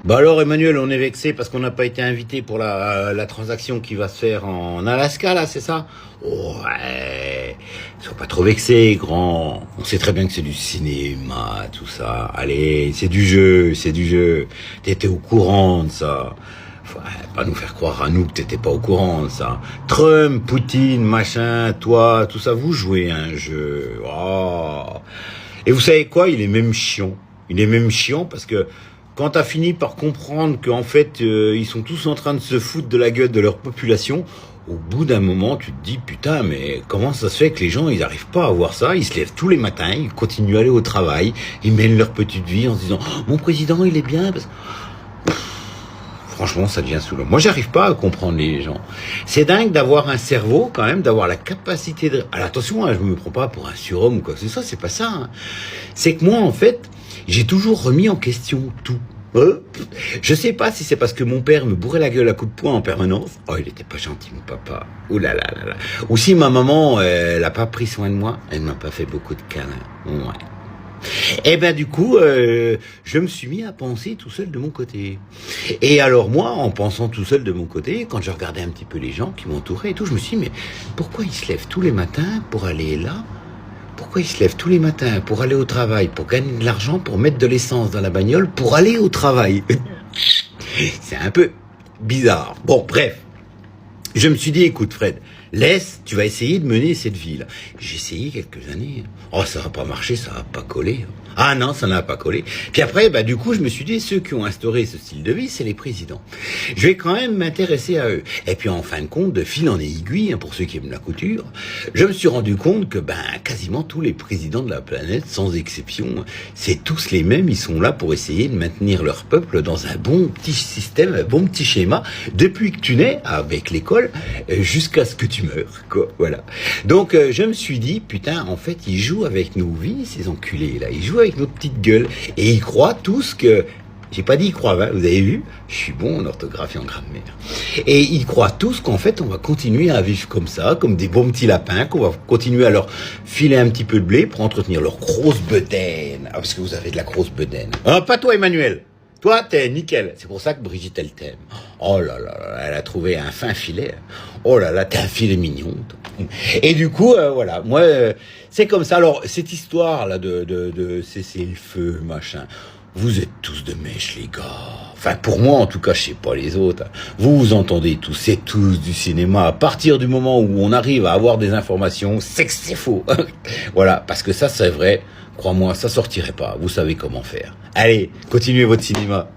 Bah alors Emmanuel, on est vexé parce qu'on n'a pas été invité pour la transaction qui va se faire en Alaska, là, c'est ça? Ouais, sois pas trop vexé, grand. On sait très bien que c'est du cinéma, tout ça. Allez, c'est du jeu, c'est du jeu. T'étais au courant de ça. Ouais, pas nous faire croire à nous que t'étais pas au courant de ça. Trump, Poutine, machin, toi, tout ça, vous jouez à un jeu. Oh. Et vous savez quoi? Il est même chiant. Il est même chiant parce que quand t'as fini par comprendre qu'en fait, ils sont tous en train de se foutre de la gueule de leur population, au bout d'un moment, tu te dis, putain, mais comment ça se fait que les gens, ils arrivent pas à voir ça? Ils se lèvent tous les matins, ils continuent à aller au travail, ils mènent leur petite vie en se disant, oh, mon président, il est bien. Franchement, ça devient saoulant. Moi, j'arrive pas à comprendre les gens. C'est dingue d'avoir un cerveau, quand même, d'avoir la capacité de... Alors, attention, hein, je me prends pas pour un surhomme ou quoi que ce soit, c'est pas ça. Hein. C'est que moi, en fait, j'ai toujours remis en question tout. Je sais pas si c'est parce que mon père me bourrait la gueule à coups de poing en permanence. Oh, il était pas gentil, mon papa. Ouh là là là là. Ou si ma maman, elle a pas pris soin de moi, elle m'a pas fait beaucoup de câlins. Ouais. Et ben du coup, je me suis mis à penser tout seul de mon côté. Et alors moi, en pensant tout seul de mon côté, quand je regardais un petit peu les gens qui m'entouraient et tout, je me suis dit, mais pourquoi ils se lèvent tous les matins pour aller là? Pourquoi ils se lèvent tous les matins pour aller au travail, pour gagner de l'argent, pour mettre de l'essence dans la bagnole, pour aller au travail? C'est un peu bizarre. Bon, bref. Je me suis dit, écoute Fred, tu vas essayer de mener cette vie-là. J'ai essayé quelques années. Oh, ça va pas marcher, ça va pas coller. Ah non, ça n'a pas collé. Puis après, bah du coup, je me suis dit, ceux qui ont instauré ce style de vie, c'est les présidents. Je vais quand même m'intéresser à eux. Et puis en fin de compte, de fil en aiguille, hein, pour ceux qui aiment la couture, je me suis rendu compte que quasiment tous les présidents de la planète, sans exception, c'est tous les mêmes. Ils sont là pour essayer de maintenir leur peuple dans un bon petit système, un bon petit schéma, depuis que tu nais, avec l'école, jusqu'à ce que tu meurs, quoi. Voilà. Donc je me suis dit, putain, en fait, ils jouent avec nos vies, ces enculés là. Ils jouent avec notre petite gueule et ils croient tous que... J'ai pas dit ils croient, hein, vous avez vu? Je suis bon en orthographe et en grammaire. Et ils croient tous qu'en fait, on va continuer à vivre comme ça, comme des bons petits lapins, qu'on va continuer à leur filer un petit peu de blé pour entretenir leur grosse bedaine. Ah, parce que vous avez de la grosse bedaine. Ah, pas toi, Emmanuel. Toi, t'es nickel. C'est pour ça que Brigitte, elle t'aime. Oh là là, elle a trouvé un fin filet. Oh là là, t'es un filet mignon. Et du coup, voilà, moi, c'est comme ça. Alors, cette histoire-là de cesser le feu, machin, vous êtes tous de mèche, les gars. Enfin, pour moi, en tout cas, je sais pas les autres. Vous entendez tous, c'est tous du cinéma. À partir du moment où on arrive à avoir des informations, c'est que c'est faux. Voilà, parce que ça, c'est vrai. Crois-moi, ça sortirait pas. Vous savez comment faire. Allez, continuez votre cinéma.